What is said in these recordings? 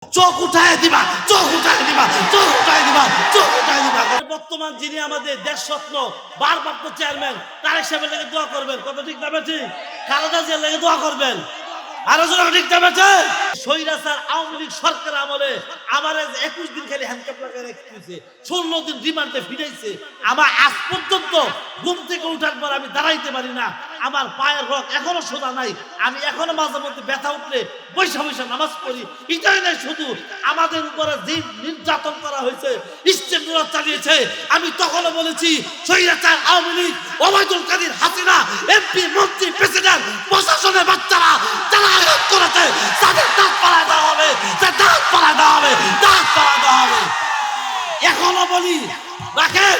চোখ উঠায় দিবা, চোখ উঠায় দিবা, চোখ উঠায় দিবা, চোখ উঠায় দিবা। বর্তমান যিনি আমাদের দেশ রত্ন ভারপ্রাপ্ত চেয়ারম্যান তারেক সাহেবের লেগে দোয়া করবেন। কত ঠিক না ঠিক? খালেদা জিয়ার লেগে দোয়া করবেন। আরো জোরে ঠিক না ঠিক? স্বৈরাচার আওয়ামী লীগ সরকার আমলে আমার 21 দিন খালি হ্যান্ডকাপ লাগায় রেখেছে, 16 দিন রিমান্ডে ফিরাইছে। আমার আজ পর্যন্ত ঘুম থেকে উঠার পর আমি দাঁড়াইতে পারি না, আমার পায়ের রক এখনো সোজা নাই। আমি এখনো মাঝে মধ্যে ব্যথা উঠলে বৈশা বৈশা নামাজ পড়ি। এটাই নাই শুধু, আমাদের উপরে যে নির্যাতন করা হয়েছে, ইস্তেমরা চালিয়েছে, আমি তখনও বলেছি স্বৈরাচার আওয়ামী লীগ, ওবায়দুল কাদের, হাসিনা, এমপি, মন্ত্রী, প্রেসিডেন্ট, প্রশাসনের বাচ্চারা যারা আঘাত করেছে তাদের দাঁত পাড়ায় দেওয়া হবে, দাঁত পাড়ায় দেওয়া হবে, দাঁত পাড়ায় দেওয়া হবে। এখনো বলি, রাখেন,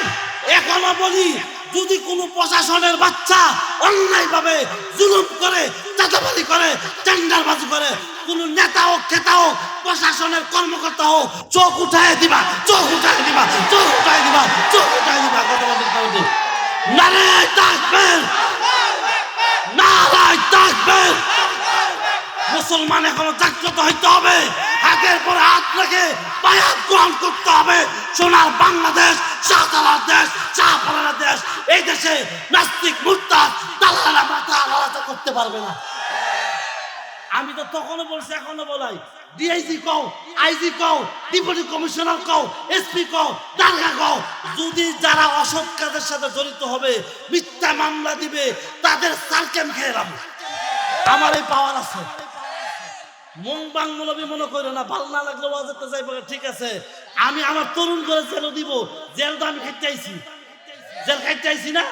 এখনো বলি, যদি কোনো প্রশাসনের বাচ্চা অন্যায়ভাবে জুলুম করে, চাঁদাবাজি করে, টেন্ডারবাজি করে, কোন নেতা হোক, খেতা হোক, প্রশাসনের কর্মকর্তা হোক, চোখ উঠায় দিবা, চোখ উঠায় দিবা, চোখ উঠায় দিবা, চোখ উঠায় দিবা। কথা বলতে নারায়ে তাকবীর, নারায়ে তাকবীর। মুসলমান এখনো জাগ্রত হইতে হবে, হাতের পরে হাত রেখে বায়াত গ্রহণ করতে হবে। সোনার বাংলাদেশ, শাহজালার দেশ, শাহপরানের দেশ। এই দেশে নাস্তিক, মুরতাদ, দালালেরা মাথা আলাদা করতে পারবে না। আমি তো তখনও বলছি, এখনো বলাই, ডিআইজি কও, আইজি কও, ডেপুটি কমিশনার কও, এসপি কও, দারগা কও, যদি যারা অসৎ কাজের সাথে জড়িত হবে, মিথ্যা মামলা দিবে, তাদের সার্কেম খেয়ে যাবো। আমার এই পাওয়ার আছে। মন বাংমূলবী মনে করো না, ভাল না লাগলে ওয়াজতে যাইবো, ঠিক আছে। আমি আমার তরুণ করে জেল দিব, জেল তো আমি খাইতে আইছি, জেল খাইতে আইছি না,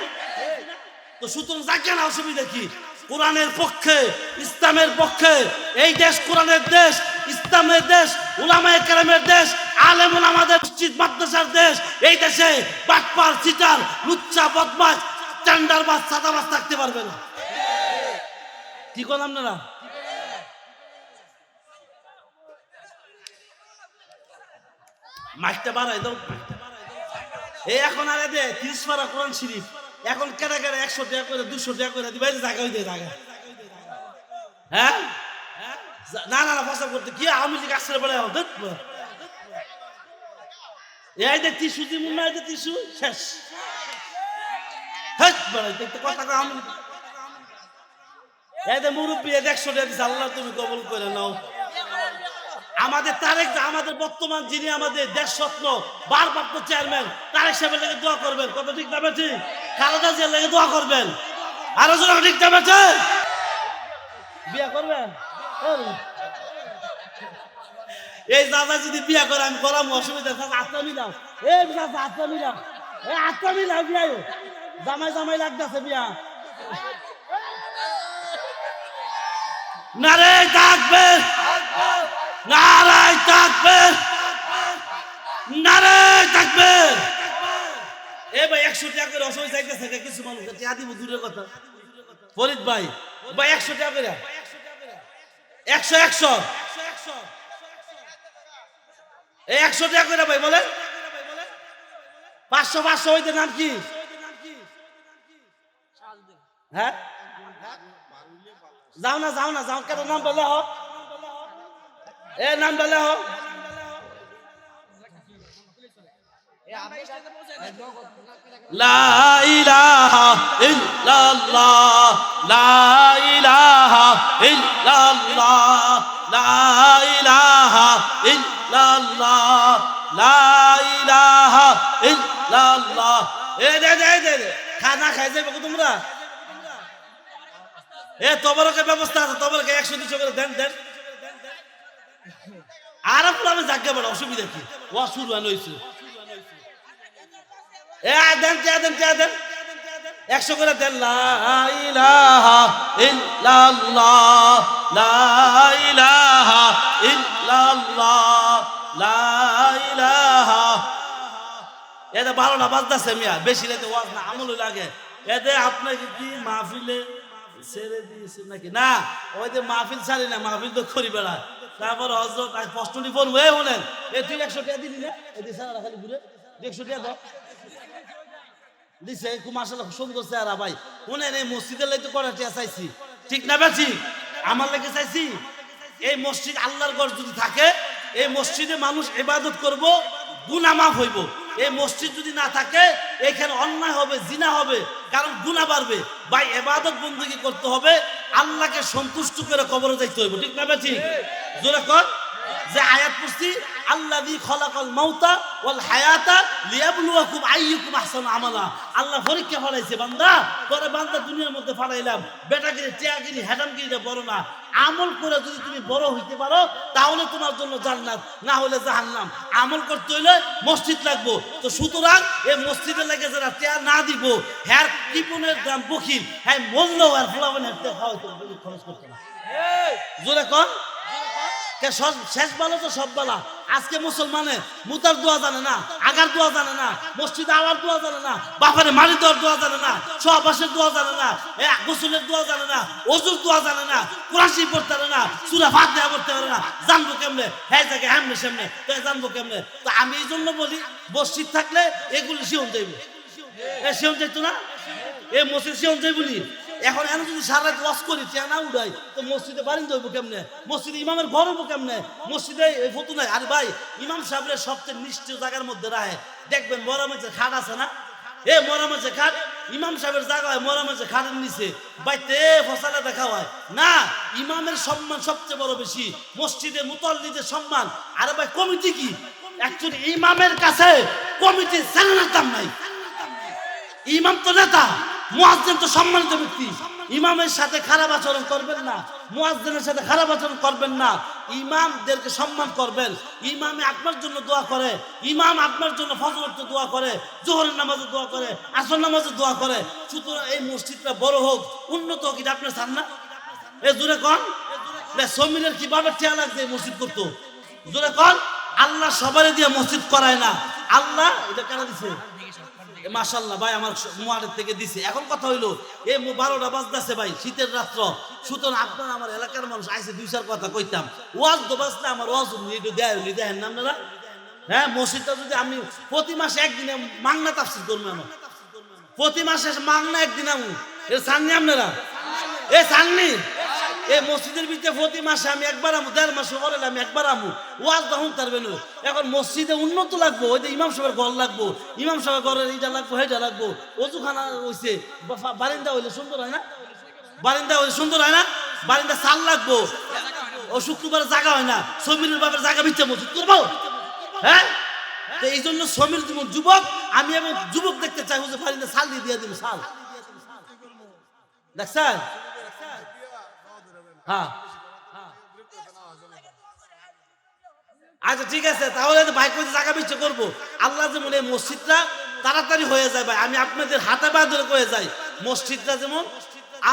তো সুতরাং যাকে না অসুবিধা কি? কোরআনের পক্ষে, ইসলামের পক্ষে, এই দেশ কোরআনের দেশ, ইসলামের দেশ, উলামায়ে কেরামের দেশ, আলেম ওলামাদের মসজিদ মাদ্রাসার দেশ। এই দেশে বাটপার, চিটার, লুচ্চা, বদমাশ, টেন্ডারবাজ, চাঁদাবাজ থাকতে পারবে না। কি করলাম না? মাইকটা বাড়াই দাও। এই এখন আর দে 30 পারা কোরআন শরীফ এখন কেটে কেটে 100 টাকা করে, 200 টাকা করে দিবে, জায়গা হইতে জায়গা। হ্যাঁ, না না না, ফসা করতে কি আওয়ামী লীগ আসলে বলে এই যে টিস্যু দিমুন না, এই যে টিস্যু শেষ। হ্যাঁ, কথা কয় আওয়ামী লীগ। এই যে মুরব্বী 100 টাকা দিছে, আল্লাহ তুমি কবুল করে নাও। আমাদের তারেক, আমাদের বর্তমান যিনি আমাদের দেশ রত্ন ভারপ্রাপ্ত চেয়ারম্যান তারেক সাহেবের লেগে দোয়া করবেন। কত ঠিক না ঠিক? খালেদা জিয়ার লেগে দোয়া করবেন। আরো জোরে ঠিক না ঠিক? বিয়া করবেন? এই দাদা যদি বিয়া করে আমি করাম, অসুবিধা। আত্মা মিলাও, এই আত্মা মিলাও, এই আত্মা মিলাও, বিয়াও জামাই জামাই লাগতেছে বিয়া। নারায়ে তাকবীর, নারায়ে তাকবীর, নারায়ে তাকবীর। এ ভাই 100 টাকা করে অসহায় চাইতেছে কিছু মানুষ, টাকা দিব দূরের কথা। ফরিদ ভাই, ভাই 100 টাকা করে, 100 100 এই 100 টাকা করে ভাই বলেন। 500 500 হইতে নাম কি? হ্যাঁ, যাও না যাও না যাও, কেন নাম বলে হোক, এ নাম বলে হোক। লা ইলাহা ইল্লাল্লাহ, লা ইলাহা ইল্লাল্লাহ, লা ইলাহা ইল্লাল্লাহ, লা ইলাহা ইল্লাল্লাহ। এ দে দে দে, খানা খাই যাবে তোমরা? এ তবরকের ব্যবস্থা আছে, তবরকে 100 200 করে দেন দেন। আর আমি জায়গা বড়, অসুবিধা কি? ও শুরু হয়েছে। এ দেন দেন দেন, 100 করে দেন। লা ইলাহা ইল্লাল্লাহ, লা ইলাহা ইল্লাল্লাহ, লা ইলাহা। এটা 12টা বাজতেছে মিয়া, বেশি রাতে ওয়াজ না, আমল লাগে। এতে আপনাকে কি মাহফিলে ছেড়ে দিয়েছে নাকি? না, ওই যে মাহফিল ছাড়ি না, মাহফিল তো করি বেড়া। তারপর হজরত প্রশ্নটি ফোন হয়ে বলেন, এ তুই 100 টাকা দিলি না? এই সারা খালি ঘুরে 100 টাকা দাও দিছে। খুব মাশাআল্লাহ সুন্দর চেহারা ভাই। উনেন এই মসজিদের লাইতে করা টিয়া চাইছি, ঠিক না বেশি? আমার লাগে চাইছি। এই মসজিদ আল্লাহর ঘর যদি থাকে এই মসজিদে মানুষ ইবাদত করব, গুনাহ মাফ হইব। এই মসজিদ যদি না থাকে এখানে অন্যায় হবে, জিনা হবে, কারণ গুনাহ বাড়বে। ভাই ইবাদত বندگی করতে হবে, আল্লাহকে সন্তুষ্ট করে কবরে যাইতে হইব, ঠিক না ভাই? ঠিক জোরে কর। যে আয়াত পড়ছি, আল্লাযী খালাকাল মাউতা ওয়াল হায়াতা লিয়াবলুয়াকুম আইয়ুকুম আহসানু আমালা। আল্লাহ পরীক্ষা ফলাইছে, বান্দা তোরে বান্দা দুনিয়ার মধ্যে ফালাইলাম, বেটাগিরি টিয়াগিরি হেডামগিরিটা বড় না, আমল করে যদি তুমি বড় হইতে পারো তাহলে তোমার জন্য জান্নাত, না হলে জাহান্নাম। আমল করতে হইলে মসজিদ লাগবো। তো সুতরাং এই মসজিদে লাগে যারা টিয়া না দিব, হ্যার কিপনের দাম বখিল, হ্যাঁ মরলেও আর ফলাবেন খরচ করতে না। জোরে কর। শেষ বালা তো সব বালা। আজকে মুসলমানে মুতার দোয়া জানে না, আগার দোয়া জানে না, মসজিদে আওয়ার দোয়া জানে না, বাপারে মারি দেওয়ার দোয়া জানে না, সহবাসের দোয়া জানে না, গোসলের দোয়া জানে না, অজুর দোয়া জানে না, কুরআন শরীফ পড়তে পারে না, সূরা ফাতিহা পড়তে পারে না। জানবো কেমনে? হ্যাঁ জায়গায় হামনে সামনে তো জানবো কেমনে? তো আমি এই জন্য বলি, মসজিদ থাকলে এগুলি শিওন যাইব। শিওন যাইতো না, এই মসজিদ শিওন যাই বলি। এখন এনে যদি সারা ওয়াজ করি চেনা উড়াই, তো মসজিদে বারিন্দা হইব কেমনে? মসজিদে ইমামের ঘর হইব কেমনে? মসজিদে ফতু নাই। আরে ভাই, ইমাম সাহেবের সবচেয়ে নিশ্চয় জায়গার মধ্যে রাখে, দেখবেন মরামের খাট আছে না, মরামের খাট ইমাম সাহেবের জায়গা হয়, মরামের খাটের নিচে বাইতে ফসালা দেখা হয় না। ইমামের সম্মান সবচেয়ে বড় বেশি, মসজিদে মুতাল্লিদের সম্মান। আরে ভাই, কমিটি কি? অ্যাকচুয়ালি ইমামের কাছে কমিটির স্যালারির দাম নাই। ইমাম তো নেতা, মুয়াজ্জিন তো সম্মানিত ব্যক্তি। ইমামের সাথে খারাপ আচরণ করবেন না, মুয়াজ্জিনের সাথে খারাপ আচরণ করবেন না। ইমামদেরকে সম্মান করবেন। ইমামে আপনার জন্য দোয়া করে, ইমাম আপনার জন্য ফজরের দোয়া করে, জোহরের নামাজে দোয়া করে, আসর নামাজে দোয়া করে। সুতরাং এই মসজিদটা বড় হোক, উন্নত হোক, এটা আপনি চান না? জোরে কন। সমিলের কিভাবে ঠেয়া লাগছে মসজিদ করতো? জোরে কন। আল্লাহ সবারই দিয়ে মসজিদ করায় না। আল্লাহ এটা কেন দিছে? মাশাআল্লাহ ভাই, আমার মুয়ারের থেকে দিছে। এখন কথা হইলো, এই 12টা বাজতেছে ভাই, শীতের রাত্র। সুতরাং আপনারা আমার এলাকার মানুষ আইসে 2-4 কথা কইতাম। ওয়াজ তো বাজলে আমার ওয়াজ একটু দেখেন না আপনারা? হ্যাঁ, মসজিদটা যদি আমি প্রতি মাসে একদিনে মাংনা তাফসীর করবো, আমার প্রতি মাসে মাংনা একদিন আমি চাননি আপনারা? চাননি? এই মসজিদের ভিতরে প্রতি মাসে আমি একবার আমু, 1.5 মাসে পরে আমি একবার আমু। ওয়াজ তখন পারবেন। এখন মসজিদে উন্নত লাগবো, ওই যে ইমাম সাহেবের ঘর লাগবো, ইমাম সাহেবের ঘরের এইটা লাগবো, সেইটা লাগবো। অজুখানা হইছে, বারিন্দা হইলে সুন্দর হয় না? বারিন্দা হইলে সুন্দর হয় না? বারিন্দা চাল লাগবো। ও শুক্রবার জায়গা হয় না, সমীরের বাবার জায়গা বিচ্ছে মসজিদ করবো। হ্যাঁ, তো এই জন্য সমীর যুবক, আমি যুবক দেখতে চাই, হুজুর বারিন্দা চাল দিয়ে দিব। চাল দেখছেন? হ্যাঁ, আচ্ছা ঠিক আছে, তাহলে ভাই কইতে জায়গা বিচ্ছে করবো। আল্লাহ যেমন এই মসজিদটা তাড়াতাড়ি হয়ে যায় ভাই, আমি আপনাদের হাতে পা ধরে কয়ে যাই, মসজিদটা যেমন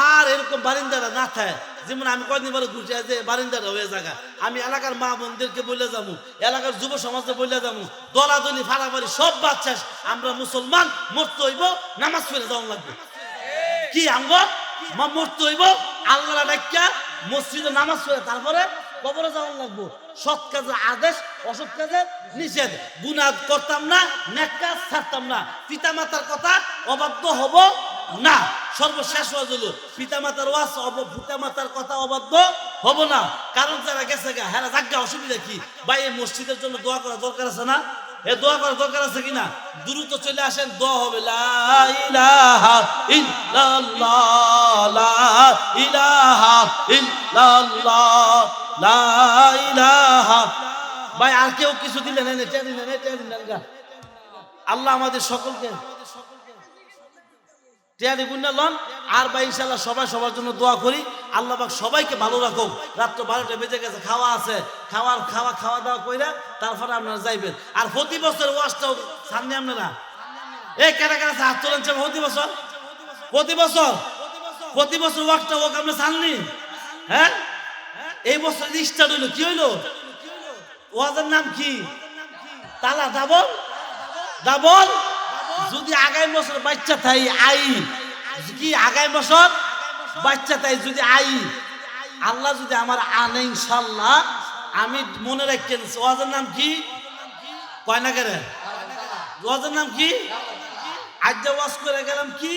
আর এরকম বারিন্দাটা না থাকে। যেমন আমি কয়দিন পরে ঘুরতে যে বারিন্দাটা হয়ে জায়গা, আমি এলাকার মা বোনদেরকে বলে যাবো, এলাকার যুব সমাজকে বলে যাবো, দলাদলি ফাড়াফাড়ি সব বাচ্চা, আমরা মুসলমান, মরতে হইব, নামাজ পড়ে যাওয়া লাগবে। কি আঙ্গ মরতে হইব, আল্লাহ ডাক্কা মসজিদে নামাজ পড়ে তারপরে কবরে যাওয়া লাগবো। সৎ কাজের আদেশ, অসৎ কাজের নিষেধ। গুনাহ করতাম না, নেক কাজ ছাড়তাম না। পিতা মাতার কথা অবাধ্য হব না। সর্বশেষ ওয়াজ হলো পিতা মাতার ওয়াজ, পিতা মাতার কথা অবাধ্য হব না। কারণ যারা গেছে গা, হ্যাঁ জায়গা অসুবিধা কি ভাই? এই মসজিদের জন্য দোয়া করা দরকার আছে না? দোয়া করার দরকার আছে কিনা? দ্রুত চলে আসেন, দোয়া হবে লা ইলাহা ইল্লাল্লাহ, লা ইলাহা ইল্লাল্লাহ, লা ইলাহা। ভাই আর কেউ কিছু দিলেন? আল্লাহ আমাদের সকলকে আর ভাই ইনশাআল্লাহ সবাই সবার জন্য দোয়া করি। আল্লাহ পাক সবাইকে ভালো রাখুক। রাত্র 12টা বেজে গেছে, খাওয়া আছে, খাওয়া দাওয়া কইরা তারপরে আপনারা যাইবেন। আর প্রতি বছর ওয়াজটাও সামনে আপনারা কারা হাত তোলেন? প্রতি বছর ওয়াজটা হোক, আপনি সামনে। হ্যাঁ, এই বছর স্টার্ট হইলো, কি হইলো? ওয়াজের নাম কি? তালা ডাবল। যদি আগামী বছর বাচ্চা থাই আই, কি আগামী বছর বাচ্চা তাই যদি আই, আল্লাহ যদি আমার আনে ইনশাআল্লাহ, আমি মনে রাখেন ওয়াজের নাম কি? কয় না কেন? ওয়াজের নাম কি? আজ ওয়াজ করে গেলাম কি?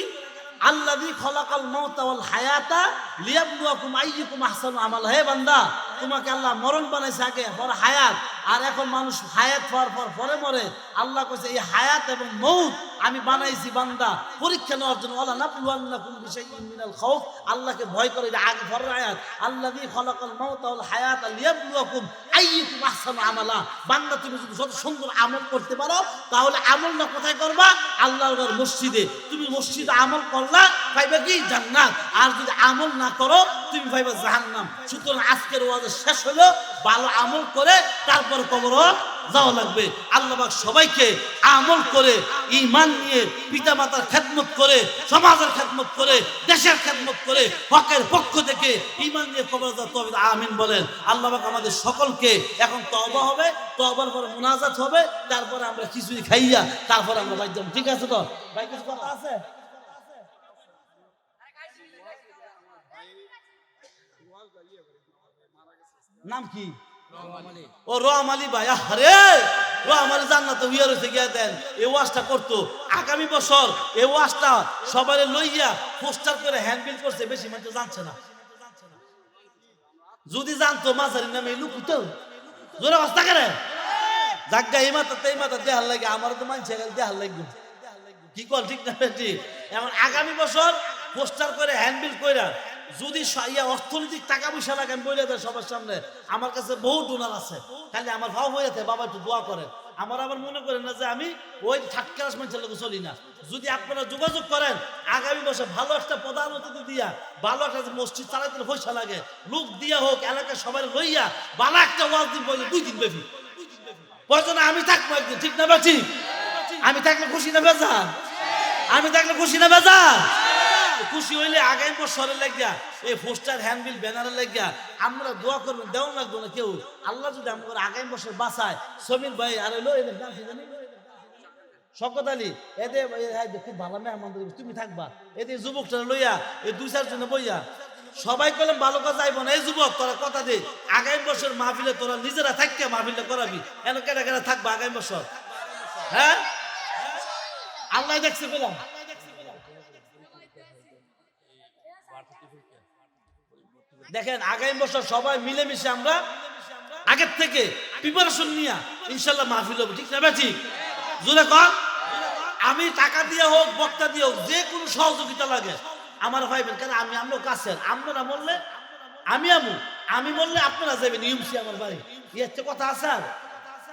আল্লাযী খালাকাল মাউতা ওয়াল হায়াতা লিয়াবলুয়াকুম আইয়ুকুম আহসানু আমালা। হে বান্দা, তোমাকে আল্লাহ মরণ বানাইছে আগে, পরে হায়াত। আর এখন মানুষ হায়াত হওয়ার পর পরে মরে। আল্লাহ কইছে এই হায়াত এবং মৌত আমি বানাইছি বান্দা পরীক্ষা নেওয়ার জন্য। ওয়ালা নাবলুওয়ান্নাকুম বিশাইইন মিনাল খাউফ, আল্লাহকে ভয় করে। এটা আগে পরের আয়াত, আল্লাযী খালাকাল মাউতা ওয়াল হায়াতা লিয়াবলুয়াকুম আইয়ুকুম আহসানু আমালা। বান্দা তুমি যদি যত সুন্দর আমল করতে পারো, তাহলে আমলটা কোথায় করবা? আল্লাহর মসজিদে। তুমি মসজিদে আমল করলা, পাইবা কি? জান্নাত। আর যদি আমল না করো, তুমি পাইবা জাহান্নাম। সুতরাং আজকের ওয়াজ শেষ হলো, ভালো আমল করে তারপর কবর যাওয়া লাগবে। আল্লাহ পাক সবাইকে আমল করে, ঈমান নিয়ে, পিতা মাতার খেদমত করে, সমাজের খেদমত করে, দেশের খেদমত করে, হকের পক্ষ থেকে ঈমান নিয়ে কবর যাওয়া তৌফিক আমিন বলেন। আল্লাহ পাক আমাদের সকলকে, এখন তওবা হবে, তওবার পরে মুনাজাত হবে, তারপরে আমরা খিচুড়ি খাইয়া তারপরে আমরা বাইর যাব। ঠিক আছে তো ভাই? কিছু কথা আছে? নাম কি? ও রহম আলী ভাই। আরে রহম আলী জান্নাতে হইয়া রয়েছে, গিয়া দেন এই ওয়াজটা করতো। আগামী বছর এই ওয়াজটা সবাই লইয়া পোস্টার করে হ্যান্ডবিল করছে, বেশি মানুষ জানছে না। যদি জানতো মাঝারি নামে লুকুতো জোরে অবস্থা করে জাগা এই মাথা দেহার লাগে। আমার তো মানছে দেহার লাগবে, কি কল? ঠিক না? ঠিক। এমন আগামী বছর পোস্টার করে হ্যান্ডবিল কইরা যদি অর্থনৈতিক টাকা পয়সা লাগে, আমি বলে দেয় সবার সামনে, আমার কাছে বহু ডোনার আছে, খালি আমার ভাব হয়ে থাকে, বাবা একটু দোয়া করেন। আমার আবার মনে করেন না যে আমি ওই থার্ড ক্লাস মানুষের লোক চলি না। যদি আপনারা যোগাযোগ করেন, আগামী বছর ভালো একটা প্রধান অতিথি দিয়া, ভালো একটা মসজিদ চালাইতে পয়সা লাগে, লোক দিয়া হোক, এলাকার সবাই লইয়া ভালো একটা ওয়াজ দিন, 2 দিন ব্যাপী প্রয়োজনে আমি থাকবো একদিন। ঠিক না বাচ্চি? আমি থাকলে খুশি না বেজান? আমি থাকলে খুশি না বেজান? খুশি হইলে আগামী বছরের লাগিয়া এই পোস্টার হ্যান্ডবিল ব্যানারের লাগিয়া আমরা দোয়া করবেন, দেওয়া লাগবো না কেউ। আল্লাহ যদি আমাদের আগামী বছর বাঁচায়, সমীর ভাই আর হইলো এদের নাম কি জানি, শওকত আলী, এদের খুব ভালো মেহমান, তুমি থাকবা। এদের যুবকটা লইয়া এই 2-4 জনে বইয়া সবাই কলম ভালো কাজ যাইব না। এই যুবক তোরা কথা দে, আগামী বছর মাহফিলে তোরা নিজেরা থাকতে মাহফিলটা করাবি। এন কেটে কেটে থাকবা আগামী বছর। হ্যাঁ, আল্লাহ দেখছে পেলাম। দেখেন আগামী বছর সবাই মিলেমিশে আমরা আগের থেকে প্রিপারেশন নিয়ে ইনশাল্লাহ মাহফিল হবে। ঠিক না ভাই? ঠিক। জোরে কর। আমি টাকা দিয়ে হোক, বক্তা দিয়ে হোক, যে কোনো সহযোগিতা লাগে আমার ভাইবেন। কারণ আমরা কাছের, আপনারা বললে আমি বললে আপনারা যাবেন। ইউমসি আমার বাড়ি, হচ্ছে কথা আছে। আর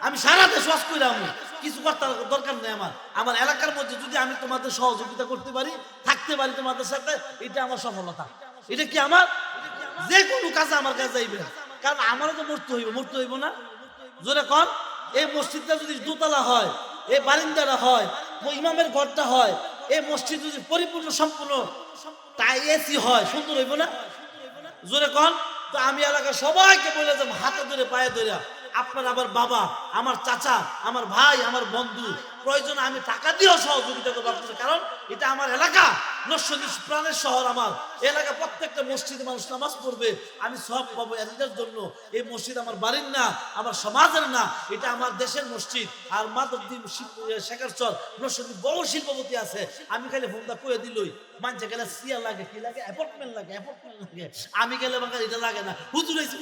আমি সারা দেশ ওয়াজ করে আমি কিছু করতে দরকার নেই। আমার এলাকার মধ্যে যদি আমি তোমাদের সহযোগিতা করতে পারি, থাকতে পারি তোমাদের সাথে, এটা আমার সফলতা। এটা কি আমার যে কোনো কাজে আমার কাছে যাইবে, কারণ আমারও তো মরতে হইব না? জোরে কন। এই মসজিদটা যদি দোতলা হয়, এই বারিন্দাটা হয়, ইমামের ঘরটা হয়, এই মসজিদ যদি পরিপূর্ণ সম্পূর্ণ তাই এসি হয়, সুন্দর হইব না? জোরে কন। তো আমি এলাকার সবাইকে বলে যাব, হাতে ধরে পায়ে ধরে, আপনার আমার বাবা, আমার চাচা, আমার ভাই, আমার বন্ধু, প্রয়োজন আমি টাকা দিয়েও সহযোগিতা করবো আপনাদের। কারণ এটা আমার এলাকা, নরসিংদী প্রাণের শহর। আমার এলাকা প্রত্যেকটা মসজিদে মানুষ নামাজ পড়বে, আমি সব পাবো এদের জন্য। এই মসজিদ আমার বাড়ির না, আমার সমাজের না, এটা আমার দেশের মসজিদ। আর মাধবদী শেখারচর নরসিংদী বড় শিল্পপতি আছে। আমি খালি ফোনটা করে দিলই মানছে গেলে সিয়া লাগে, কি লাগে, অ্যাপার্টমেন্ট লাগে। আমি গেলে আমার এটা লাগে না। হুজুর হয়েছে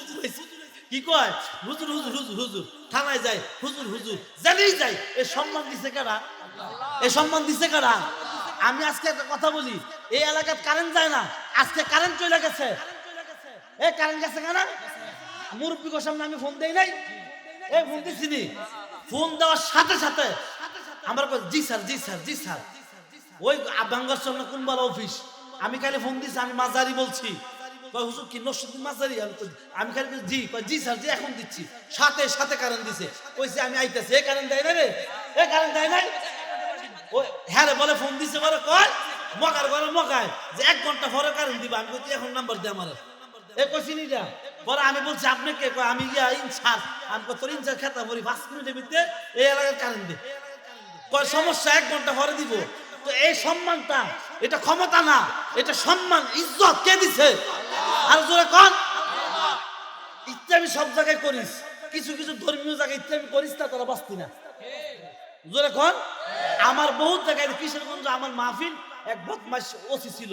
কি কয়, হুজুর হুজুর হুজুর হুজুর, থানায় যায় হুজুর হুজুর, জানেই যায়। এই সম্মান দিছে কারা? এই সম্মান দিছে কারা? আমি আজকে একটা কথা বলি, এই এলাকায় কারেন্ট যায় না, আজকে কারেন্ট চলে গেছে। এই কারেন্ট গেছে কেন? মুরব্বী সামনে আমি ফোন দেই নাই, এই ফোন দিছিনি। ফোন দেওয়ার সাথে সাথে আমার জি স্যার, জি স্যার, জি স্যার। ওই বাঙ্গার সামনে কোন বড় অফিস, আমি খালি ফোন দিছি, আমি মাঝারি বলছি। হুজুর কি নরসিংদী মাঝারি? আমি খালি জি, জি স্যার, জি এখন দিচ্ছি। সাথে সাথে কারেন্ট দিছে, কইছে আমি আইতেছি। এই কারেন্ট দেয় না রে, এই কারেন্ট দেয় নাই। ওই হ্যাঁ রে বলে ফোন দিছে, বলে কয় মকার ঘরে মকায় যে 1 ঘন্টা পরে কারেন্ট দিবা। আমি কইছি এখন নাম্বার দে আমার। এই কইছি নিটা পরে আমি বলছি আপনি কে? কয় আমি গিয়া ইনচার্জ। আমি তোর ইনচার্জ খেতা পরি 5 মিনিটের ভিতরে এই এলাকার কারেন্ট দে। কয় সমস্যা, 1 ঘন্টা পরে দিব। তো এই সম্মানটা, এটা ক্ষমতা না, এটা সম্মান, ইজ্জত কে দিছে? আর জোরে কন। ইত্যাদি সব জায়গায় করিস, কিছু কিছু ধর্মীয় জায়গায় ইত্যাদি করিস না, তোরা বাঁচতি না। জোরে কন। আমার বহুত জায়গায় কিশোরগঞ্জ আমার মাহফিল, এক বদমাশ ওসি ছিল,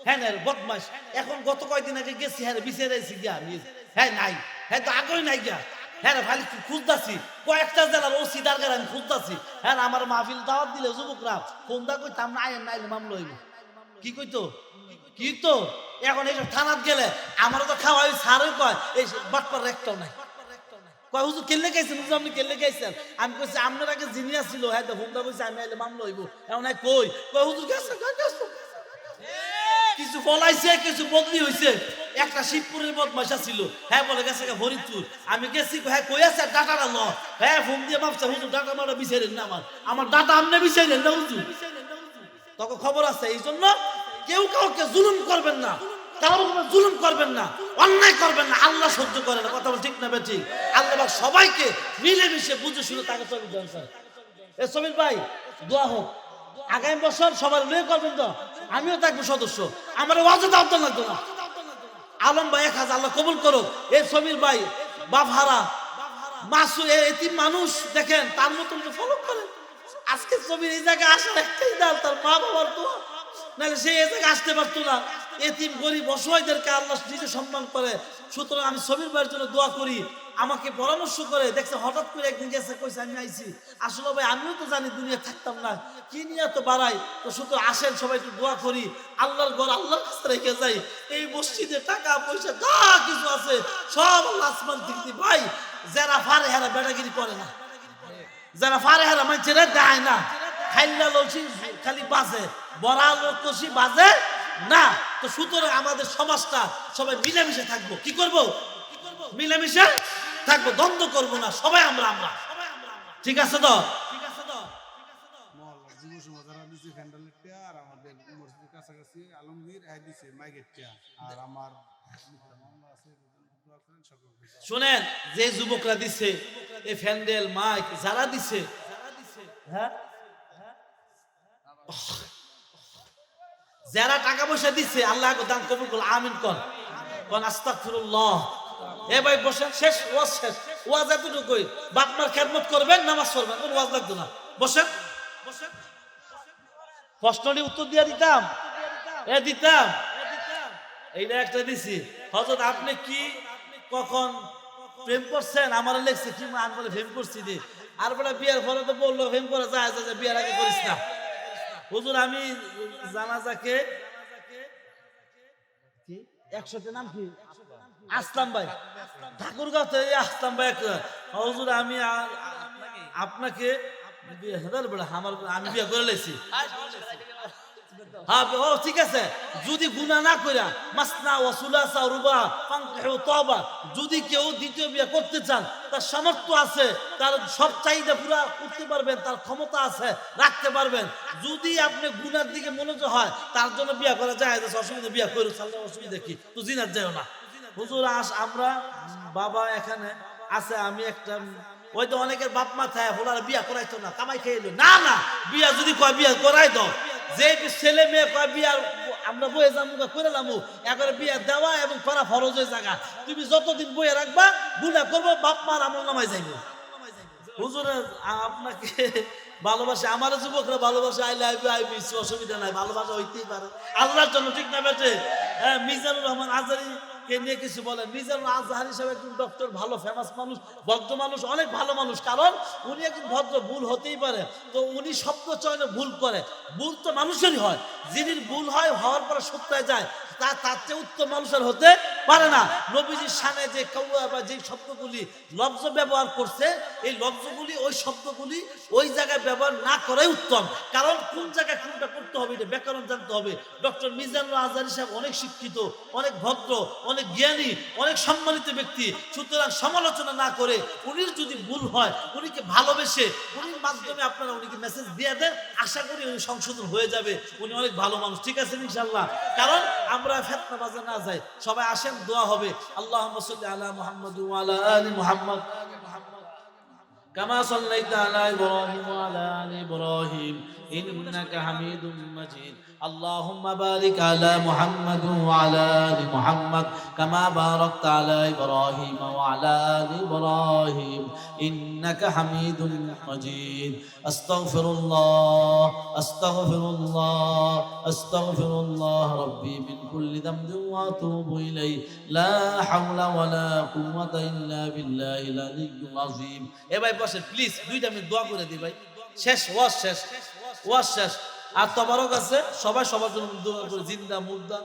হ্যাঁ বদমাশ। এখন গত কয়েকদিন আগে গেছি, হ্যাঁ বিছে যাইছি গিয়া, হ্যাঁ নাই, হ্যাঁ তো আগেই নাই গিয়া। হ্যাঁ ভাই খুঁজতাছি কয়েকটা জেলার ওসি দারগার আমি খুঁজতাছি। হ্যাঁ আমার মাহফিল দাওয়াত দিলে যুবকরা ফোন দা কইতাম না আইন নাইলে মামলা হইব। কি কইতো কি তো এখন এই থানাত গেলে আমারও তো খাওয়াই সারই কয় এই বাটপার একটাও নাই। কয় হুজুর কেলে গাইছেন, হুজুর আপনি কেলে গাইছেন? আমি কইছি আপনার আগে জিনিয়াস ছিল, হ্যাঁ ফোন দা কইছে আমি আইলে মামলা হইব। এখন কই কয় হুজুর গেছে কিছু বলাইছে কিছু বদলি হয়েছে। একটা শিবপুরের বদমাইশা ছিল, হ্যাঁ বলে গেছে ফরিদপুর। আমি গেছি, হ্যাঁ কই আছে ডাটাটা ল। হ্যাঁ ফোন দিয়ে ভাবছে হুজুর ডাটা মারা বিচারেন না, আমার ডাটা আপনি বিচারেন না হুজুর। তখন খবর আছে। এই জন্য কেউ কাউকে জুলুম করবেন না, কারোর উপর জুলুম করবেন না, অন্যায় করবেন না। আল্লাহ সহ্য করে না, কথা বল ঠিক না ঠিক? আল্লাহ সবাইকে মিলেমিশে বুঝে শুনে তাকে তৌফিক দান করেন। এ সমীর ভাই দোয়া হোক, আগামী বছর সবার লয়ে করবেন তো, আমিও থাকবো সদস্য। আমার ওয়াজে দাওয়াত লাগতো না। আলম ভাই 1000 আল্লাহ কবুল করুক। এই সমীর ভাই বাপ হারা মাসু এতিম মানুষ, দেখেন তার মতন তো ফলো করেন। আজকে সমীর এই জায়গায় আসার একটাই দাল, তার মা বাবার দোয়া, নাহলে সে এই জায়গায় আসতে পারতো না। এতিম গরিব অসহায়দেরকে আল্লাহ নিজে সম্মান করে। সুতরাং আমি সমীর ভাইয়ের জন্য দোয়া করি। আমাকে পরামর্শ করে দেখছে, হঠাৎ করে একদিন গেছে কইছে আমি আইছি। আসলে ভাই আমিও তো জানি দুনিয়া থাকতাম না, কি নিয়ে তো বাড়াই। তো শুধু আসেন সবাই একটু দোয়া করি, আল্লাহর ঘর আল্লাহর কাছে রেখে যাই। এই মসজিদে টাকা পয়সা যা কিছু আছে সব আল্লাহ আসমান থেকে ভাই। যারা ফারে হারা বেটাগিরি করে না, যারা ফারে হারা মানুষেরা দেয় না, খাইলা লসি খালি বাজে, বড়া লসি বাজে না। তো সুতরাং আমাদের সমাজটা সবাই মিলেমিশে থাকবো। কি করব? মিলেমিশে থাকবো, দ্বন্দ্ব করবো না। সবাই আমরা আমরা ঠিক আছে তো? শুনেন, যে যুবকরা দিছে এই ফ্যান্ডেল মাইক যারা দিছে, হ্যাঁ যারা টাকা পয়সা দিচ্ছে আল্লাহ দান কবুল করুন, আমিন কোন আস্তাগফিরুল্লাহ। এ ভাই বসেন, শেষ ওয়াজ শেষ। ওয়াজ এতটুকুই, বাপ মার খেদমত করবেন, নামাজ পড়বেন, কোন ওয়াজ লাগতো না। বসেন। প্রশ্নটি উত্তর দিয়ে দিতাম, দিতাম। এইটা একটা দিছি। হযরত আপনি কি কখন প্রেম করছেন? আমার লেখছে কি আমি বলে প্রেম করছি রে। আর বলে বিয়ের পরে তো বললো প্রেম করা যায়, বিয়ের আগে করিস না। হুজুর আমি জানাজাকে কি 100 নাম কি আসলাম ভাই, ঠাকুরগাঁও থেকে আসলাম ভাই। হুজুর আমি আপনাকে আমি বিয়ে করে লেছি। হ্যাঁ ও ঠিক আছে, যদি গুনাহ না কইরা মাসনা ওয়া সুলাসা রুবা ফানকিহু তাওবা, যদি কেউ দ্বিতীয় বিয়ে করতে চান, তার সামর্থ্য আছে, তার সব চাহিদা পুরা করতে পারবেন, তার ক্ষমতা আছে, রাখতে পারবেন। যদি আপনি গুনার দিকে মনোযোগ হয়, তার জন্য বিয়ে করা যায়, অসুবিধা বিয়ে করুন, সাল্লাহ অসুবিধা কি? তো জিনাত যাও না। হুজুর আমরা বাবা এখানে আছে, আমি একটা ওই তো অনেকের বাপ মা থাকে ওনারা বিয়া করাইতো না, কামাই খেয়ে না না বিয়া যদি কয় বিয়া করাই দাও, যে ছেলে মেয়ে কয় বিয়া আমরা বয়ে যাবো করে যাবো, একবারে বিয়া দেওয়া এবং করা ফরজ হয়ে জায়গা। তুমি যতদিন বয়ে রাখবা গুনাহ করবো, বাপ মার আমল নামায় যাইব। হুজুর আপনাকে ভালোবাসে, আমার যুবকরা ভালোবাসে, আইলে আইবি অসুবিধা নাই, ভালোবাসা হইতেই পারে আল্লাহর জন্য, ঠিক না বেটে? হ্যাঁ মিজানুর রহমান আজারি কে নিয়ে কিছু বলেন। মিজানুর আজহারি সাহেব একজন ডক্টর, ভালো ফেমাস মানুষ, ভদ্র মানুষ, অনেক ভালো মানুষ। কারণ উনি একজন ভদ্র, ভুল হতেই পারে। তো উনি শব্দ চয়নে ভুল করে, ভুল তো মানুষেরই হয়। যিনি ভুল হয় হওয়ার পরে সত্যায় যায়, তার চেয়ে উত্তম মানুষের হতে পারে না। নবীজির শানে যে কওয়া বা যে শব্দগুলি লফজ ব্যবহার করছে, এই লফজগুলি ওই শব্দগুলি ওই জায়গায় ব্যবহার না করাই উত্তম। কারণ কোন জায়গায় কোনটা করতে হবে এটা ব্যাকরণ জানতে হবে। ডক্টর মিজানুর আজহারি সাহেব অনেক শিক্ষিত, অনেক ভদ্র, অনেক জ্ঞানী, অনেক সম্মানিত ব্যক্তি। সুতরাং সমালোচনা না করে উনির যদি ভুল হয়, উনিকে ভালোবেসে উনির মাধ্যমে আপনারা উনিকে মেসেজ দিয়ে দেন, আশা করি উনি সংশোধন হয়ে যাবে। উনি অনেক ভালো মানুষ, ঠিক আছে ইনশাআল্লাহ। কারণ আমরা ফিতনা বাজে না যাই, সবাই আসেন, দোয়া হবে। আল্লাহুম্মা সাল্লি আলা মুহাম্মাদ ওয়া আলা আলি মুহাম্মাদ كما صليت على إبراهيم وعلى آل إبراهيم إنك حميد مجيد اللهم بارك على محمد وعلى آل محمد كما باركت على إبراهيم وعلى آل إبراهيم إنك حميد مجيد أستغفر الله أستغفر الله أستغفر الله ربي من كل ذنب وأتوب إليه لا حول ولا قوة إلا بالله العلي العظيم এ ভাই বসে প্লিজ 2 মিনিট দোয়া করে দিই ভাই শেষ ওয়াজ শেষ আর তবারক আছে সবাই সবার জন্য দোয়া করে জিন্দা মুর্দা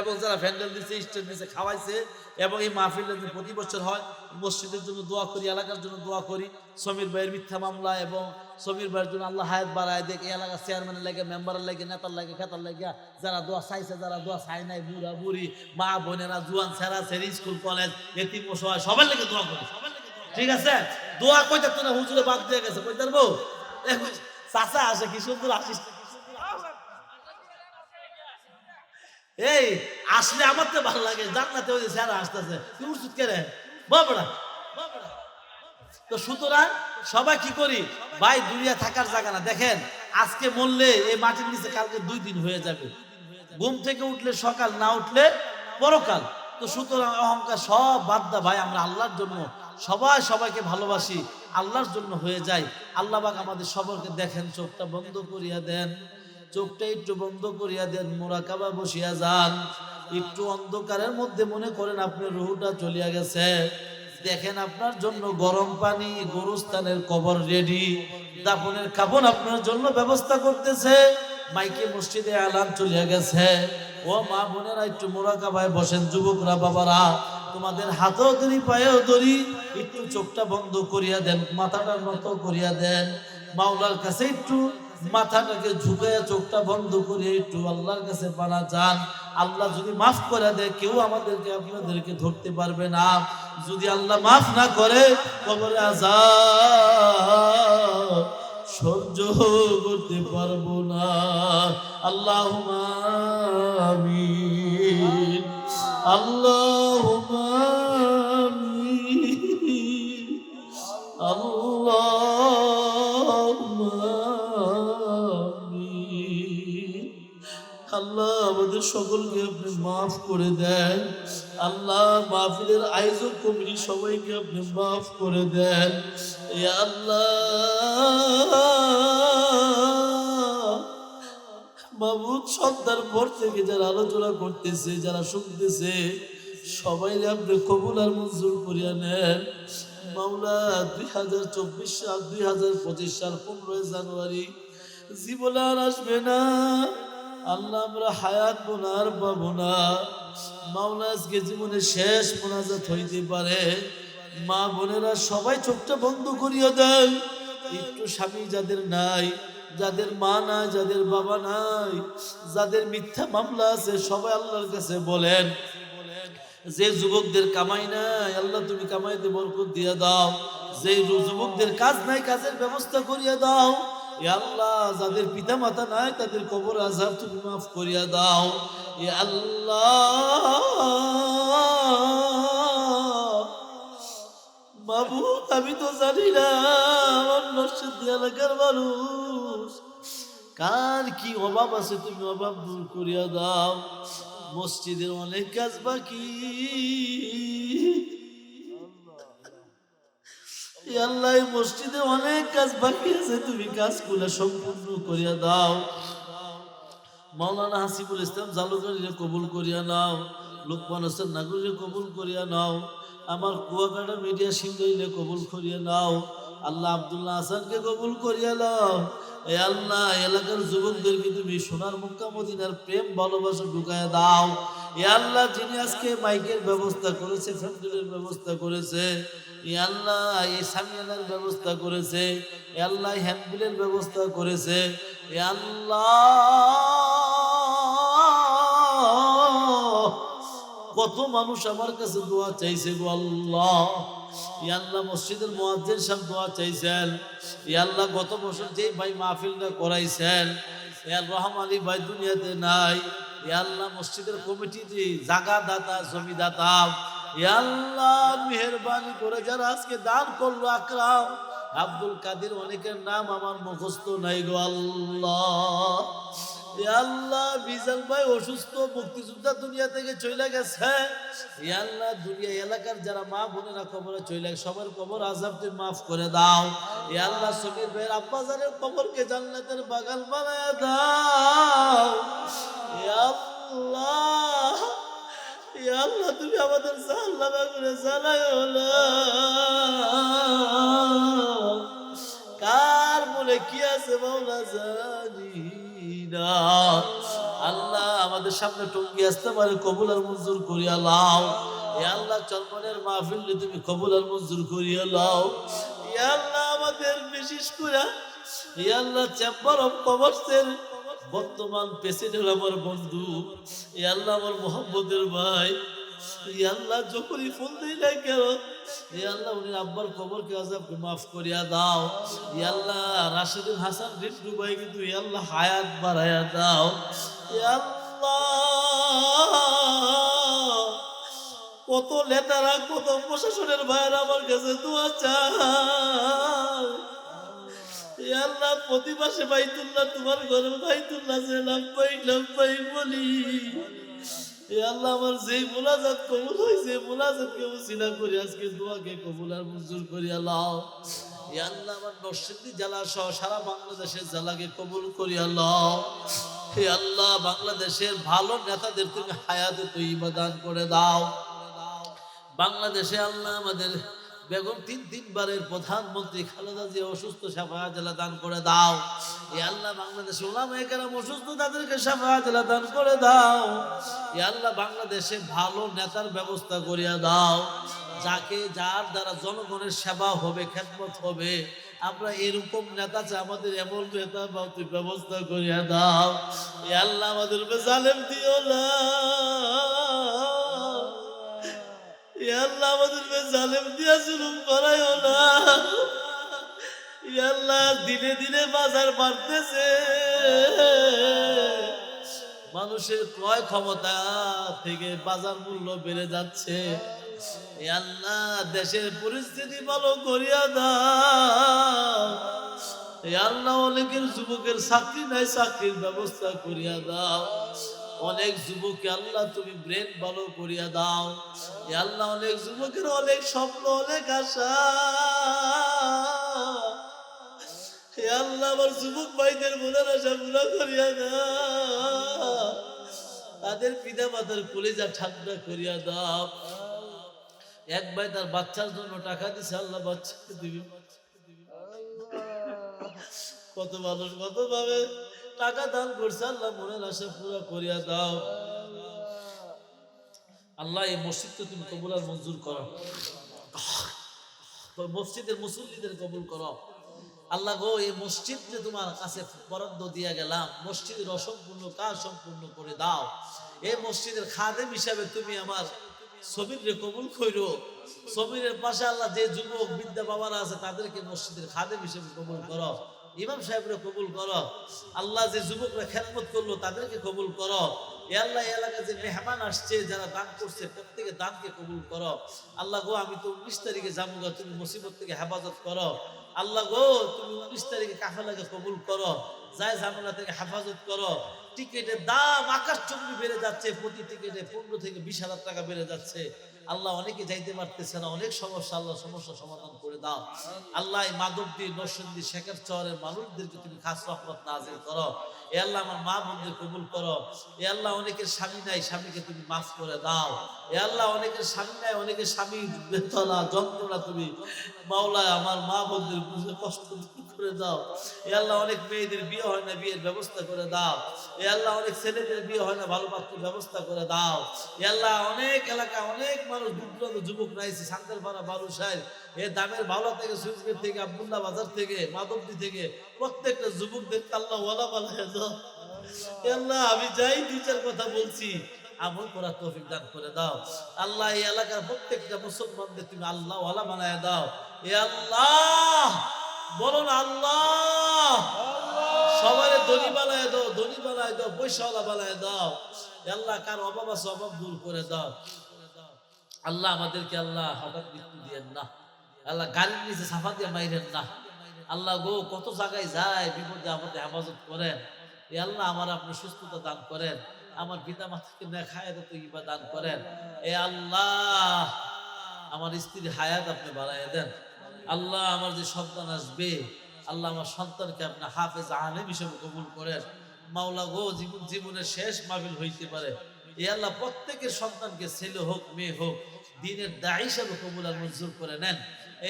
এবং যারা ভ্যান্ডেল দিচ্ছে স্টেজ দিচ্ছে খাওয়াইছে এবং এই মাহফিলে যে প্রতি বছর হয় মসজিদের জন্য দোয়া করি এলাকার জন্য দোয়া করি সমীর ভাইয়ের মিথ্যা মামলা এবং সমীর ভাইয়ের জন্য আল্লাহ হায়াত বাড়ায় দেখ এই এলাকার চেয়ারম্যানের লাগে মেম্বারের লাগে নেতার লাগে খেতার লাগে যারা দোয়া চাইছে যারা দোয়া চাই নাই বুড়া বুড়ি মা বোনেরা জুয়ান ছেড়া ছেড়ি স্কুল কলেজ এতিম অসহায় সবার লাগে দোয়া করি ঠিক আছে দোয়া কই থাকতো না হুজুরে বাদ দিয়ে গেছে কই পারবো চাচা আসে কি সুন্দর আসিস এই আসলে আমার তো ভালো লাগে জান্নাতে ওই যে স্যার আসতেছে তুই উঠছিস কে রে বাবড়া তো সুতরাং সবাই কি করি ভাই দুনিয়া থাকার জায়গা না দেখেন আজকে মরলে এই মাটির নিচে কালকে 2 দিন হয়ে যাবে ঘুম থেকে উঠলে সকাল না উঠলে পরকাল তো সুতরাং অহংকার সব বাদ দা ভাই আমরা আল্লাহর জন্য সবাই সবাইকে ভালোবাসি আল্লাহর জন্য হয়ে যায় আল্লাহ পাক আমাদের সবাইকে দেখেন চোখটা বন্ধ করিয়া দেন চোখটা একটু বন্ধ করিয়া দেন মুরাকাবা বসিয়া যান একটু অন্ধকারের মধ্যে মনে করেন আপনার রুহটা চলিয়া গেছে দেখেন আপনার জন্য গরম পানি গোরস্থানের কবর রেডি দাফনের কাফন আপনার জন্য ব্যবস্থা করতেছে মাইকে মসজিদে আলান চলিয়া গেছে ও মা বোনেরা একটু মুরাকাবায় বসেন যুবকরা বাবারা তোমাদের হাতেও ধরি পায়েও ধরি একটু চোখটা বন্ধ করিয়া দেন মাথাটা নত করিয়া দেন মাওলার কাছে একটু মাথাটাকে ঝুঁকাইয়া চোখটা বন্ধ করিয়া একটু আল্লাহর কাছে পানা চান আল্লাহ যদি মাফ করে দেয় কেউ আমাদেরকে আপনাদেরকে ধরতে পারবে না যদি আল্লাহ মাফ না করে কবরে আযাব সহ্য করতে পারবো না আল্লাহুম্মা আমিন আল্লাহুম্মা আমিন আল্লাহুম্মা আমিন আল্লাহ আমাদের সকলকে আপনি মাফ করে দেন আল্লাহ মাহফিলের আয়োজক কমিটি সবাইকে আপনি মাফ করে দেন ইয়া আল্লাহ মাবুদ সন্ধ্যার পর থেকে যারা আলোচনা করতেছে যারা শুনতেছে সবাই আপনি কবুল আর মঞ্জুর করিয়া নেন মাওলা 2024 সাল 2025 সাল 15 জানুয়ারি জীবনে আর আসবে না আল্লাহ আমরা হায়াত বোনার পাবো না মাওলা আজকে জীবনে শেষ মোনাজাত হইতে পারে মা বোনেরা সবাই চোখটা বন্ধ করিয়া দেন একটু স্বামী যাদের নাই যাদের মা নাই যাদের বাবা নাই যাদের মিথ্যা মামলা আছে সবাই আল্লাহর কাছে বলেন যে যুবকদের কামাই নাই আল্লাহ তুমি কামাইতে বরকত দিয়া দাও যে যুবকদের কাজ নাই কাজের ব্যবস্থা করিয়া দাও ইয়া আল্লাহ যাদের পিতা মাতা নাই তাদের কবর আযাব তুমি মাফ করিয়া দাও ইয়া আল্লাহ মাবুদ আমি তো জানি না আমার মসজিদ এলাকার মানুষ কার কি অভাব আছে তুমি অভাব দূর করিয়া দাও মসজিদের অনেক কাজ বাকি আল্লাহ মসজিদে অনেক কাজ বাকি আছে তুমি কাজগুলো সম্পূর্ণ করিয়া দাও মাওলানা হাসিবুল ইসলাম জালুকারীরে কবুল করিয়া নাও লোকমান হোসেন নাগরীরে কবুল করিয়া নাও আমার কুয়াকাটা মিডিয়া সিংহইলে কবুল করিয়া নাও আল্লাহ আব্দুল্লাহ হাসানকে কবুল করিয়া নাও এ আল্লাহ এলাকার যুবকদেরকে তুমি সোনার মক্কা মদিনার প্রেম ভালোবাসা ঢুকায়া দাও এ আল্লাহ যিনি আজকে মাইকের ব্যবস্থা করেছে ফ্যান্ডেলের ব্যবস্থা করেছে এ আল্লাহ এই সামিয়ানার ব্যবস্থা করেছে এ আল্লাহ হ্যান্ডবিলের ব্যবস্থা করেছে এ আল্লাহ কত মানুষ আমার কাছে দোয়া চাইছে গো আল্লাহ ইয়া আল্লাহ মসজিদের মুয়াজ্জিন সাহেব দোয়া চাইছেন ইয়া আল্লাহ গত বছর যেই ভাই মাহফিলটা করাইছেন ইয়া রহম আলী ভাই দুনিয়াতে নাই ইয়া আল্লাহ মসজিদের কমিটি জায়গা দাতা জমি দাতা ইয়া আল্লাহ মেহেরবানি করে যারা আজকে দান করলো আকরাম আব্দুল কাদের অনেকের নাম আমার মুখস্থ নাই গো আল্লাহ। এ আল্লাহ বিজাল ভাই অসুস্থ, মুক্তিযোদ্ধা দুনিয়া থেকে চলে গেছে। এ আল্লাহ দুনিয়া এলাকার যারা মা বোনেরা কবরে চলে গেছে সবার কবর আযাব তুমি মাফ করে দাও। এ আল্লাহ সমীর ভাইয়ের আব্বা জানের কবরকে জান্নাতের বাগান বানায় দাও। এ আল্লাহ, এ আল্লাহ তুমি আমাদের জাহান্নামে করে জ্বালায়ও না। কার মনে কি আছে মাওলা জানি না। আল্লাহ আমাদের সামনে টঙ্গি আসতে পারে কবুল আর মঞ্জুর করিয়া লাও। এ আল্লাহ চরমনের মাহফিল তুমি কবুল আর মঞ্জুর করিয়া লাও। এ আল্লাহ আমাদের বিশেষ করে এ আল্লাহ চেম্বার অফ কমার্সের বর্তমান প্রেসিডেন্ট আমার বন্ধু, এ আল্লাহ আমার মোহাম্মদের ভাই, এ আল্লাহ যখনই ফোন দিই না কেন এ আল্লাহ উনি আব্বার কবরকে আযাবকে মাফ করিয়া দাও। এ আল্লাহ রাশিদুল হাসান রিন্টু ভাই কিন্তু এ আল্লাহ হায়াত বাড়াইয়া দাও। এ আল্লাহ কত নেতারা কত প্রশাসনের ভাইয়েরা আমার কাছে দোয়া চায়। এ আল্লাহ প্রতি মাসে বাইতুল্লাহ তোমার ঘরে বাইতুল্লাহ যে লাভবাই বলি। এ আল্লাহ আমার যেই মোনাজাত কবুল হয়েছে মোনাজাতকে উসিলা করে আজকে দোয়াকে কবুল আর মঞ্জুর করিয়া লাও। এ আল্লাহ আমার নরসিংদী জেলা সহ সারা বাংলাদেশের জেলাকে কবুল করিয়া লাও। হে আল্লাহ বাংলাদেশের ভালো নেতাদের তুমি হায়াতে তৈবা দান করে দাও। বাংলাদেশে আল্লাহ আমাদের বেগম তিনবারের প্রধানমন্ত্রী খালেদা জিয়া অসুস্থ, শাফাআত দান করে দাও। এ আল্লাহ বাংলাদেশে উলামায়ে কেরাম অসুস্থ, তাদেরকে শাফাআত দান করে দাও। এ আল্লাহ বাংলাদেশে ভালো নেতার ব্যবস্থা করিয়া দাও, যাকে যার দ্বারা জনগণের সেবা হবে, খেদমত হবে। আমরা এরকম নেতা চাই, আমাদের এমন নেতা ব্যবস্থা করিয়া দাও। এ আল্লাহ আমাদের জালেম দিও না। আল্লাহ আমাদের জালেম দিয়া জুলুম করাইও না। আল্লাহ দিনে দিনে বাজার বাড়তেছে, মানুষের ক্রয় ক্ষমতা থেকে বাজার মূল্য বেড়ে যাচ্ছে। আল্লাহ দেশের পরিস্থিতি ভালো করিয়া দাও। আল্লাহ অনেকের যুবকের চাকরি নাই, চাকরির ব্যবস্থা করিয়া দাও। অনেক যুবককে আল্লাহ তুমি ব্রেন ভালো করিয়া দাও। আল্লাহ অনেক যুবকের অনেক স্বপ্ন, অনেক আশা। আল্লাহ আমার যুবক ভাইদের মনের আশা পুরা করিয়া দাও। তাদের পিতা মাতার কলিজা ঠান্ডা করিয়া দাও। এক ভাই তার বাচ্চার জন্য টাকা দিছে, আল্লাহ বাচ্চাকে দিবি। কত মানুষ কত ভাবে টাকা দান করছে, আল্লাহ মনের আশা পুরা করিয়া দাও। আল্লাহ এই মসজিদকে তুমি কবুল আর মঞ্জুর করো, মসজিদের মুসল্লিদের কবুল করো। আল্লাহ গো এই মসজিদ যে তোমার কাছে বরাদ্দ দিয়া গেলাম, মসজিদের অসম্পূর্ণ কাজ সম্পূর্ণ করে দাও। এই মসজিদের খাদেম হিসাবে তুমি আমার সমীরকে কবুল কইরো। সমীরের পাশে আল্লাহ যে যুবক বিদ্যা বাবারা আছে তাদেরকে মসজিদের খাদেম হিসেবে কবুল করো। ইমাম সাহেবরা কবুল করো। আল্লাহ যে যুবকরা খেদমত করলো তাদেরকে কবুল করো। এ আল্লাহ এলাকায় যে মেহমান আসছে, যারা দান করছে প্রত্যেকে দানকে কবুল করো। আল্লাহ গো আমি তো 19 তারিখে যাবো, তুমি মুসিবত থেকে হেফাজত করো। আল্লাহ গো তুমি 19 তারিখে কাফেলাকে কবুল করো, যায় ঝামেলা থেকে হেফাজত করো। টিকিটের দাম আকাশ চুম্বি বেড়ে যাচ্ছে, প্রতি টিকিটে 15 থেকে 20,000 টাকা বেড়ে যাচ্ছে। আল্লাহ অনেকে যাইতে পারতেছে না, অনেক সমস্যা, আল্লাহ সমস্যা সমাধান করে দাও। আল্লাহ মাধবদী, নরসিংদী, শেখের চরের মানুষদেরকে তুমি খাস রহমত নাযিল করো। এ আল্লাহ আমার মা বোনদের কবুল করো। এ আল্লাহ অনেকের স্বামী নাই, স্বামীকে তুমি মাফ করে দাও। এ আল্লাহ অনেকের স্বামী নাই, অনেকের স্বামী বেদনা যন্ত্রণা তুমি মাওলা আমার মা বোনদের বুঝে কষ্ট দূর করে দাও। এ আল্লাহ অনেক মেয়েদের বিয়ে হয় না, বিয়ের ব্যবস্থা করে দাও। এ আল্লাহ অনেক ছেলেদের বিয়ে হয় না, ভালো পাত্রের ব্যবস্থা করে দাও। এ আল্লাহ অনেক এলাকা অনেক মানুষ দূর যুবক রয়েছে, সান্তালপাড়া, বালুশাহের, এ দামের ভালো থেকে, সুইচগেট থেকে, আব্দুল্লাহ বাজার থেকে, মাধবদী থেকে প্রত্যেকটা যুবকদের আল্লাহ ওয়ালা বানায় দাও। এ আল্লাহ আমি যাই 2-4 কথা বলছি, আমল করার তৌফিক দান করে দাও। আল্লাহ এই এলাকার প্রত্যেকটা মুসলমানদের তুমি আল্লাহ ওয়ালা বানায় দাও। এ আল্লাহ বলুন আল্লাহ, সবার ধনী বানায় দাও, ধনী বানায় দাও, পয়সাওয়ালা বানায় দাও। আল্লাহ কার অভাব আছে অভাব দূর করে দাও। আল্লাহ আমাদেরকে আল্লাহ হঠাৎ মৃত্যু দিয়েন না। আল্লাহ গাড়ির নিচে সাফা দিয়ে মাইরেন না। আল্লাহ গো কত জায়গায় যায়, বিপদে আপদে হেফাজত করেন। এ আল্লাহ আমার আপনি সুস্থতা দান করেন, আমার পিতা মাতাকে নেখায়ের তৈবা দান করেন। এ আল্লাহ আমার স্ত্রীর হায়াত আপনি বাড়াইয়া দেন। আল্লাহ আমার যে সন্তান আসবে, আল্লাহ আমার সন্তানকে আপনি হাফেজ আলেম হিসেবে কবুল করেন। মাওলা গো জীবনের শেষ মাহফিল হইতে পারে, এ আল্লাহ প্রত্যেকের সন্তানকে ছেলে হোক মেয়ে হোক দ্বীনের দায়ী হিসেবে কবুল আর মঞ্জুর করে নেন।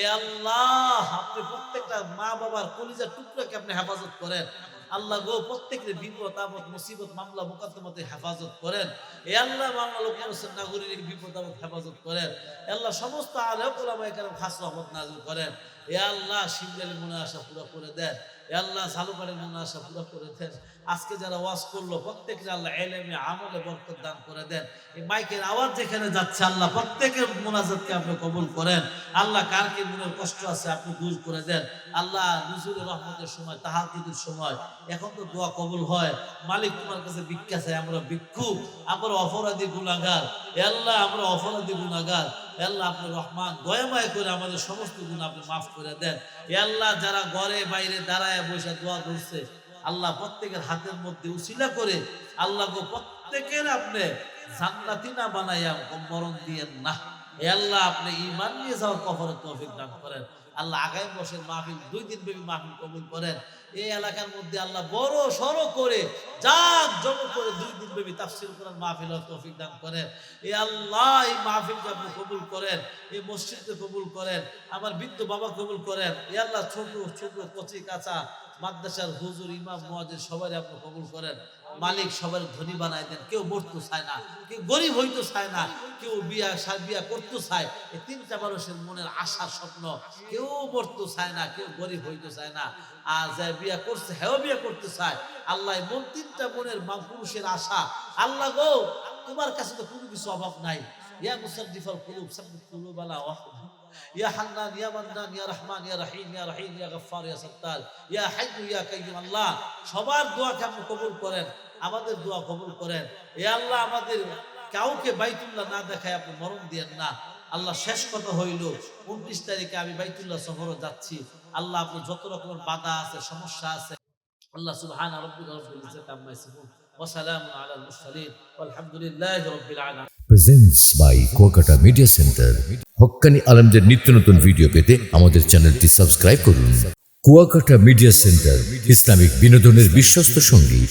এ আল্লাহ আপনি প্রত্যেকটা মা বাবার কলিজার টুকরাকে আপনি হেফাজত করেন। আল্লাহ গো প্রত্যেকের বিপদ আপদ মুসিবত মামলা মুকদ্দমাতে হেফাজত করেন। এ আল্লাহ মামলা লোকমান হোসেন নাগরিক বিপদ আপদ হেফাজত করেন। এ আল্লাহ সমস্ত আলেম ওলামায়ে কেরাম খাস রহমত নাযিল করেন। এ আল্লাহ শিবলীর মনে আশা পুরো করে দেন। এ আল্লাহ ঝালুকারের মনে আশা পুরো করে দেন। আজকে যারা ওয়াজ করলো প্রত্যেককে আল্লাহ ইলমে আমলে বরকত দান করে দেন। এই মাইকের আওয়াজ যেখানে যাচ্ছে আল্লাহ প্রত্যেকের মুনাজাতকে আপনি কবুল করেন। আল্লাহ কার কি মনের কষ্ট আছে আপনি দূর করে দেন। আল্লাহ নুজুলের রহমতের সময়, তাহাজ্জুদের সময়, এখন তো দোয়া কবুল হয়। মালিক তোমার কাছে ভিক্ষা চাই, আমরা ভিক্ষুক, আমরা অপরাধী গুনাহগার। এ আল্লাহ আমরা অপরাধী গুনাহগার। এ আল্লাহ আপনি রহমান দয়াময় করে আমাদের সমস্ত গুনাহ আপনি মাফ করে দেন। এ আল্লাহ যারা ঘরে বাইরে দাঁড়ায় বসে দোয়া করছে আল্লাহ প্রত্যেকের হাতের মধ্যে উসিলা করে আল্লাহ গো প্রত্যেকের আপনি জান্নাতি না বানাইয়া মরণ দিয়েন না। এ আল্লাহ আপনি ঈমান নিয়ে যাওয়ার কবরের তৌফিক দান করেন। আল্লাহ আগামী বছর মাহফিল 2 দিন ব্যাপী মাহফিল কবুল করেন। এই এলাকার মধ্যে আল্লাহ বড় সড়ো করে জাগ জম করে 2 দিন ব্যাপী তাফসীর কোরআন মাহফিল আর তৌফিক দান করেন। এই আল্লাহ এই মাহফিলকে আপনি কবুল করেন, এই মসজিদকে কবুল করেন, আমার বৃদ্ধ বাবা কবুল করেন। এই আল্লাহ ছোট ছোট কচি কাঁচা মাদ্রাসার হুজুর ইমাম মুয়াজ্জিন সবাই আপনি কবুল করেন। মালিক সবার ধনী বানাই দেন। কেউ মরতে চায় না, কেউ গরিব হইতে চায় না, কেউ বিয়া করতে চায়। এই 3টা মানুষের মনের আশা স্বপ্ন, কেউ মরতে চায় না, কেউ গরিব হইতে চায় না, আর যে বিয়া করছে হেও বিয়া করতে চায়। আল্লাহ মন 3টা মনের পুরুষের আশা আল্লাহ গো তোমার কাছে তো কোনো কিছু অভাব নাই। ইয়া মুসাদ্দিফাল কুলুব সাব্বিত কুলুবানা ওয়াহদা ইয়া হান্নান ইয়া মান্নান ইয়া রহমান ইয়া রহিম ইয়া রহিম ইয়া গফফার ইয়া সত্তার ইয়া হাইয়্যু ইয়া কাইয়্যুম। আল্লাহ সবার দোয়াকে আপনি কবুল করেন, আমাদের দোয়া কবুল করেন। এ আল্লাহ আমাদের কাউকে বাইতুল্লাহ না দেখায় আপনি মরণ দিয়েন না। আল্লাহ শেষ কথা হইল 29 তারিখে আমি বাইতুল্লাহ সফরে যাচ্ছি। আল্লাহ আপনি যত রকমের বাধা আছে সমস্যা আছে আল্লাহ সুবহান রাব্বিকা রাব্বিল ইজ্জাতি আম্মা ইয়াসিফুন ওয়া সালামুন আলাল মুরসালিন ওয়ালহামদুলিল্লাহি রাব্বিল আলামিন। Presents by Kuakata media centre. হক্কানি আলেমদের নিত্য নতুন ভিডিও পেতে আমাদের চ্যানেলটি সাবস্ক্রাইব করুন। কুয়াকাটা মিডিয়া সেন্টার, ইসলামিক বিনোদনের বিশ্বস্ত সঙ্গী।